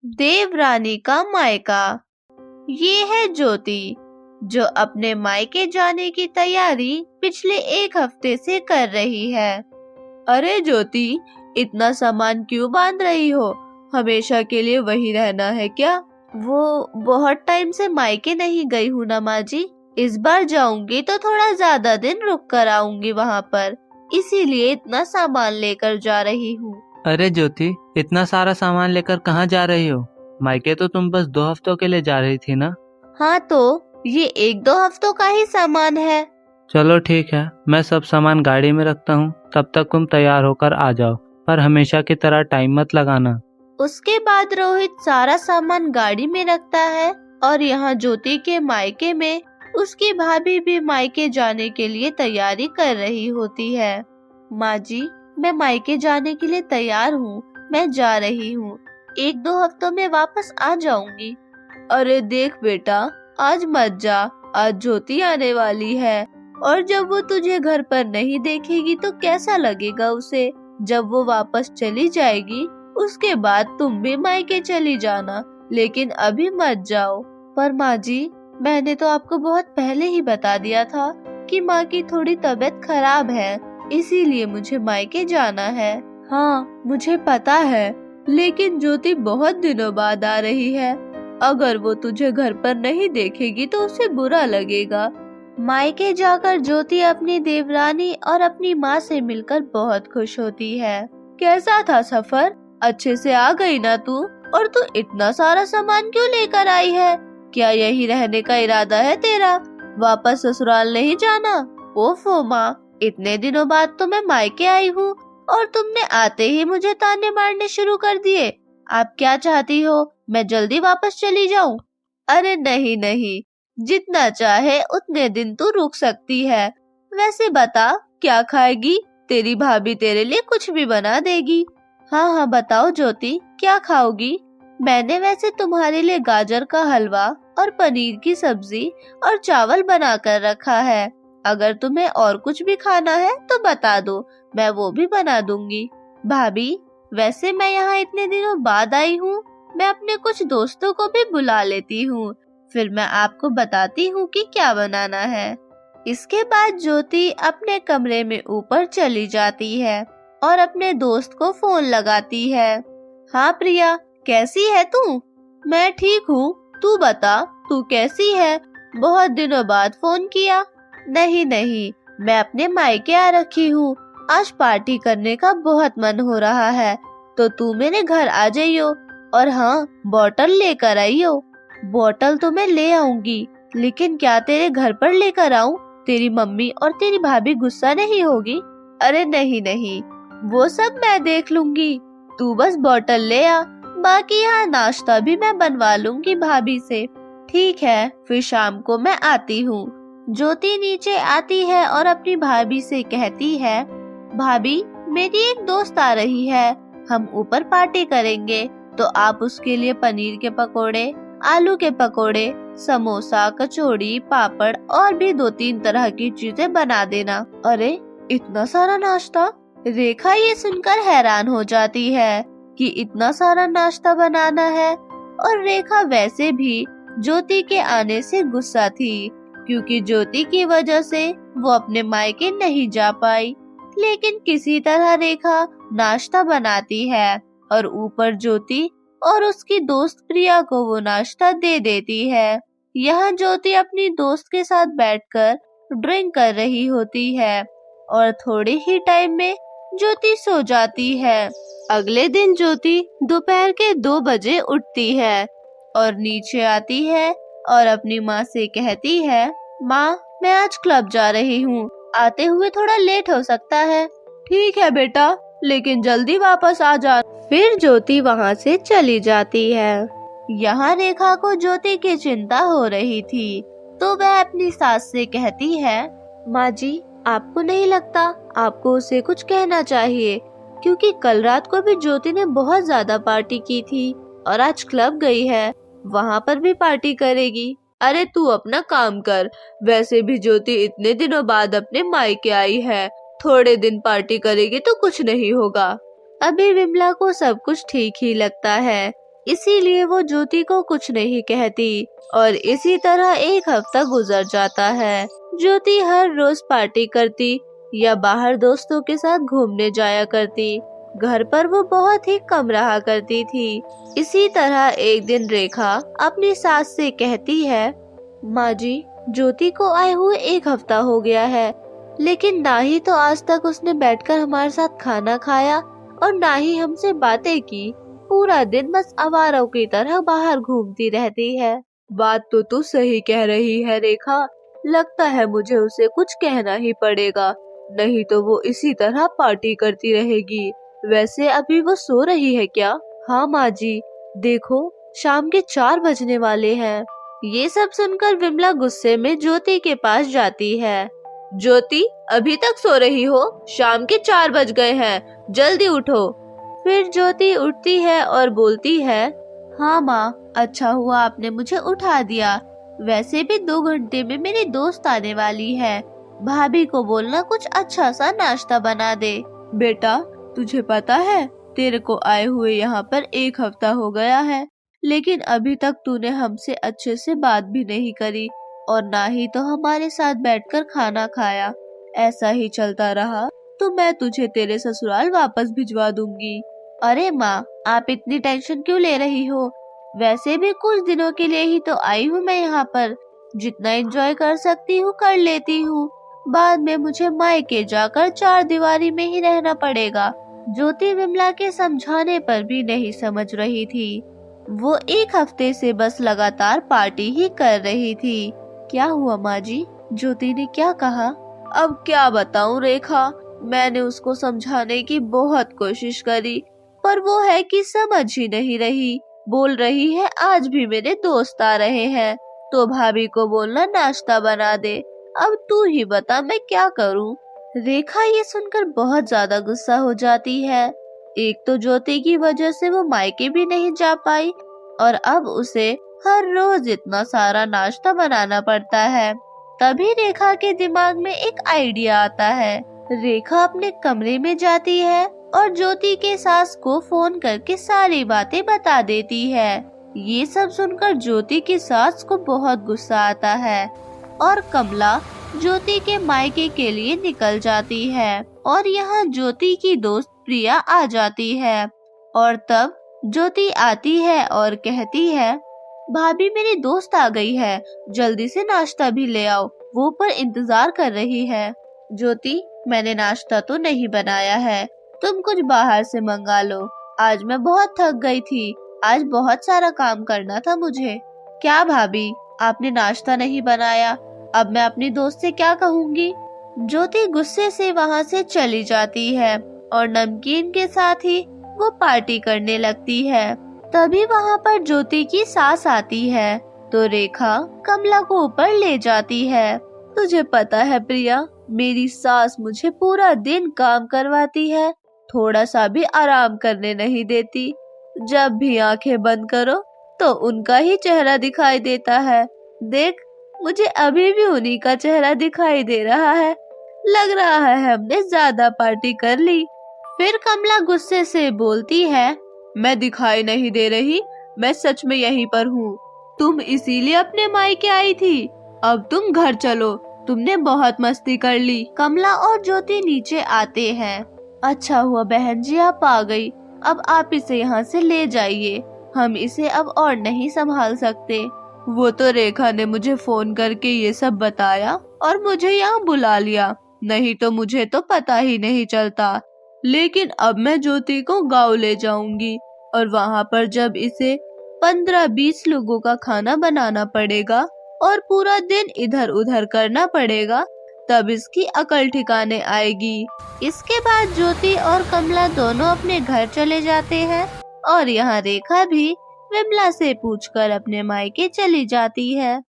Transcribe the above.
देवरानी का मायका। ये है ज्योति, जो अपने मायके जाने की तैयारी पिछले एक हफ्ते से कर रही है। अरे ज्योति, इतना सामान क्यों बांध रही हो? हमेशा के लिए वही रहना है क्या? वो बहुत टाइम से मायके नहीं गई हूँ ना माँ जी। इस बार जाऊंगी तो थोड़ा ज्यादा दिन रुक कर आऊंगी वहाँ पर, इसीलिए इतना सामान लेकर जा रही हूँ। अरे ज्योति, इतना सारा सामान लेकर कहाँ जा रही हो? मायके तो तुम बस 2 हफ्तों के लिए जा रही थी ना? हाँ, तो ये 1-2 हफ्तों का ही सामान है। चलो ठीक है, मैं सब सामान गाड़ी में रखता हूँ, तब तक तुम तैयार होकर आ जाओ, पर हमेशा की तरह टाइम मत लगाना। उसके बाद रोहित सारा सामान गाड़ी में रखता है और यहाँ ज्योति के मायके में उसकी भाभी भी मायके जाने के लिए तैयारी कर रही होती है। माँ जी, मैं मायके जाने के लिए तैयार हूँ, मैं जा रही हूँ। 1-2 हफ्तों में वापस आ जाऊंगी। अरे देख बेटा, आज मत जा, आज ज्योति आने वाली है और जब वो तुझे घर पर नहीं देखेगी तो कैसा लगेगा उसे। जब वो वापस चली जाएगी उसके बाद तुम भी मायके चली जाना, लेकिन अभी मत जाओ। पर माँ जी, मैंने तो आपको बहुत पहले ही बता दिया था कि माँ की थोड़ी तबीयत खराब है, इसीलिए मुझे मायके जाना है। हाँ, मुझे पता है, लेकिन ज्योति बहुत दिनों बाद आ रही है। अगर वो तुझे घर पर नहीं देखेगी तो उसे बुरा लगेगा। मायके जाकर ज्योति अपनी देवरानी और अपनी माँ से मिलकर बहुत खुश होती है। कैसा था सफर? अच्छे से आ गई ना तू? और तू इतना सारा सामान क्यों लेकर आई है? क्या यही रहने का इरादा है तेरा? वापस ससुराल नहीं जाना? ओफो माँ, इतने दिनों बाद तो मैं मायके आई हूँ और तुमने आते ही मुझे ताने मारने शुरू कर दिए। आप क्या चाहती हो, मैं जल्दी वापस चली जाऊँ? अरे नहीं नहीं, जितना चाहे उतने दिन तू रुक सकती है। वैसे बता, क्या खाएगी? तेरी भाभी तेरे लिए कुछ भी बना देगी। हाँ हाँ बताओ ज्योति, क्या खाओगी? मैंने वैसे तुम्हारे लिए गाजर का हलवा और पनीर की सब्जी और चावल बना कर रखा है। अगर तुम्हें और कुछ भी खाना है तो बता दो, मैं वो भी बना दूंगी। भाभी, वैसे मैं यहाँ इतने दिनों बाद आई हूँ, मैं अपने कुछ दोस्तों को भी बुला लेती हूँ, फिर मैं आपको बताती हूँ कि क्या बनाना है। इसके बाद ज्योति अपने कमरे में ऊपर चली जाती है और अपने दोस्त को फोन लगाती है। हाँ प्रिया, कैसी है तू? मैं ठीक हूँ, तू बता, तू कैसी है? बहुत दिनों बाद फोन किया। नहीं नहीं, मैं अपने मायके आ रखी हूँ, आज पार्टी करने का बहुत मन हो रहा है, तो तू मेरे घर आ जाइयो। और हाँ, बोतल लेकर आइयो। बोतल तो मैं ले आऊंगी, लेकिन क्या तेरे घर पर लेकर आऊं? तेरी मम्मी और तेरी भाभी गुस्सा नहीं होगी? अरे नहीं नहीं, वो सब मैं देख लूंगी, तू बस बोतल ले आ, बाकी यहाँ नाश्ता भी मैं बनवा लूंगी भाभी से। ठीक है, फिर शाम को मैं आती हूँ। ज्योति नीचे आती है और अपनी भाभी से कहती है, भाभी, मेरी एक दोस्त आ रही है, हम ऊपर पार्टी करेंगे, तो आप उसके लिए पनीर के पकोड़े, आलू के पकोड़े, समोसा, कचौड़ी, पापड़ और भी 2-3 तरह की चीजें बना देना। अरे इतना सारा नाश्ता? रेखा ये सुनकर हैरान हो जाती है कि इतना सारा नाश्ता बनाना है, और रेखा वैसे भी ज्योति के आने से गुस्सा थी, क्योंकि ज्योति की वजह से वो अपने मायके नहीं जा पाई। लेकिन किसी तरह रेखा नाश्ता बनाती है और ऊपर ज्योति और उसकी दोस्त प्रिया को वो नाश्ता दे देती है। यहाँ ज्योति अपनी दोस्त के साथ बैठकर ड्रिंक कर रही होती है और थोड़े ही टाइम में ज्योति सो जाती है। अगले दिन ज्योति दोपहर के 2 बजे उठती है और नीचे आती है और अपनी माँ से कहती है, माँ, मैं आज क्लब जा रही हूँ, आते हुए थोड़ा लेट हो सकता है। ठीक है बेटा, लेकिन जल्दी वापस आ जा। फिर ज्योति वहाँ से चली जाती है। यहाँ रेखा को ज्योति की चिंता हो रही थी, तो वह अपनी सास से कहती है, माँ जी, आपको नहीं लगता आपको उसे कुछ कहना चाहिए, क्योंकि कल रात को भी ज्योति ने बहुत ज्यादा पार्टी की थी और आज क्लब गई है, वहाँ पर भी पार्टी करेगी। अरे तू अपना काम कर, वैसे भी ज्योति इतने दिनों बाद अपने मायके आई है, थोड़े दिन पार्टी करेगी तो कुछ नहीं होगा। अभी विमला को सब कुछ ठीक ही लगता है, इसीलिए वो ज्योति को कुछ नहीं कहती और इसी तरह एक हफ्ता गुजर जाता है। ज्योति हर रोज पार्टी करती या बाहर दोस्तों के साथ घूमने जाया करती। घर पर वो बहुत ही कम रहा करती थी। इसी तरह एक दिन रेखा अपनी सास से कहती है, माँ जी, ज्योति को आए हुए एक हफ्ता हो गया है, लेकिन ना ही तो आज तक उसने बैठकर हमारे साथ खाना खाया और ना ही हमसे बातें की। पूरा दिन बस आवारों की तरह बाहर घूमती रहती है। बात तो तू सही कह रही है रेखा, लगता है मुझे उसे कुछ कहना ही पड़ेगा, नहीं तो वो इसी तरह पार्टी करती रहेगी। वैसे अभी वो सो रही है क्या? हाँ माँ जी, देखो शाम के 4 बजने वाले हैं। ये सब सुनकर विमला गुस्से में ज्योति के पास जाती है। ज्योति, अभी तक सो रही हो? शाम के 4 बज गए हैं, जल्दी उठो। फिर ज्योति उठती है और बोलती है, हाँ माँ, अच्छा हुआ आपने मुझे उठा दिया। वैसे भी 2 घंटे में मेरी दोस्त आने वाली है। भाभी को बोलना कुछ अच्छा सा नाश्ता बना दे। बेटा, तुझे पता है तेरे को आए हुए यहाँ पर 1 हफ्ता हो गया है, लेकिन अभी तक तूने हमसे अच्छे से बात भी नहीं करी और ना ही तो हमारे साथ बैठकर खाना खाया। ऐसा ही चलता रहा तो मैं तुझे तेरे ससुराल वापस भिजवा दूंगी। अरे माँ, आप इतनी टेंशन क्यों ले रही हो? वैसे भी कुछ दिनों के लिए ही तो आई हूँ मैं यहाँ पर। जितना एंजॉय कर सकती हूँ कर लेती हूँ, बाद में मुझे मायके जाकर 4 दीवारी में ही रहना पड़ेगा। ज्योति विमला के समझाने पर भी नहीं समझ रही थी। वो 1 हफ्ते से बस लगातार पार्टी ही कर रही थी। क्या हुआ माँ जी? ज्योति ने क्या कहा? अब क्या बताऊं रेखा, मैंने उसको समझाने की बहुत कोशिश करी, पर वो है कि समझ ही नहीं रही। बोल रही है आज भी मेरे दोस्त आ रहे हैं, तो भाभी को बोलना नाश्ता बना दे। अब तू ही बता मैं क्या करूं? रेखा ये सुनकर बहुत ज्यादा गुस्सा हो जाती है। एक तो ज्योति की वजह से वो मायके भी नहीं जा पाई और अब उसे हर रोज इतना सारा नाश्ता बनाना पड़ता है। तभी रेखा के दिमाग में एक आइडिया आता है। रेखा अपने कमरे में जाती है और ज्योति के सास को फोन करके सारी बातें बता देती है। ये सब सुनकर ज्योति की सास को बहुत गुस्सा आता है और कमला ज्योति के मायके के लिए निकल जाती है और यहाँ ज्योति की दोस्त प्रिया आ जाती है। और तब ज्योति आती है और कहती है, भाभी मेरी दोस्त आ गई है, जल्दी से नाश्ता भी ले आओ, वो पर इंतजार कर रही है। ज्योति, मैंने नाश्ता तो नहीं बनाया है, तुम कुछ बाहर से मंगा लो। आज मैं बहुत थक गई थी, आज बहुत सारा काम करना था मुझे। क्या भाभी, आपने नाश्ता नहीं बनाया? अब मैं अपनी दोस्त से क्या कहूँगी? ज्योति गुस्से से वहाँ से चली जाती है और नमकीन के साथ ही वो पार्टी करने लगती है। तभी वहाँ पर ज्योति की सास आती है तो रेखा कमला को ऊपर ले जाती है। तुझे पता है प्रिया, मेरी सास मुझे पूरा दिन काम करवाती है, थोड़ा सा भी आराम करने नहीं देती। जब भी आंखें बंद करो तो उनका ही चेहरा दिखाई देता है। देख, मुझे अभी भी उन्हीं का चेहरा दिखाई दे रहा है। लग रहा है हमने ज्यादा पार्टी कर ली। फिर कमला गुस्से से बोलती है, मैं दिखाई नहीं दे रही, मैं सच में यहीं पर हूँ। तुम इसीलिए अपने मायके आई थी, अब तुम घर चलो, तुमने बहुत मस्ती कर ली। कमला और ज्योति नीचे आते हैं। अच्छा हुआ बहन जी आप आ गई, अब आप इसे यहाँ से ले जाइए, हम इसे अब और नहीं संभाल सकते। वो तो रेखा ने मुझे फोन करके ये सब बताया और मुझे यहाँ बुला लिया, नहीं तो मुझे तो पता ही नहीं चलता। लेकिन अब मैं ज्योति को गाँव ले जाऊंगी और वहाँ पर जब इसे 15-20 लोगों का खाना बनाना पड़ेगा और पूरा दिन इधर उधर करना पड़ेगा, तब इसकी अकल ठिकाने आएगी। इसके बाद ज्योति और कमला दोनों अपने घर चले जाते हैं और यहाँ रेखा भी विमला से पूछकर अपने मायके चली जाती है।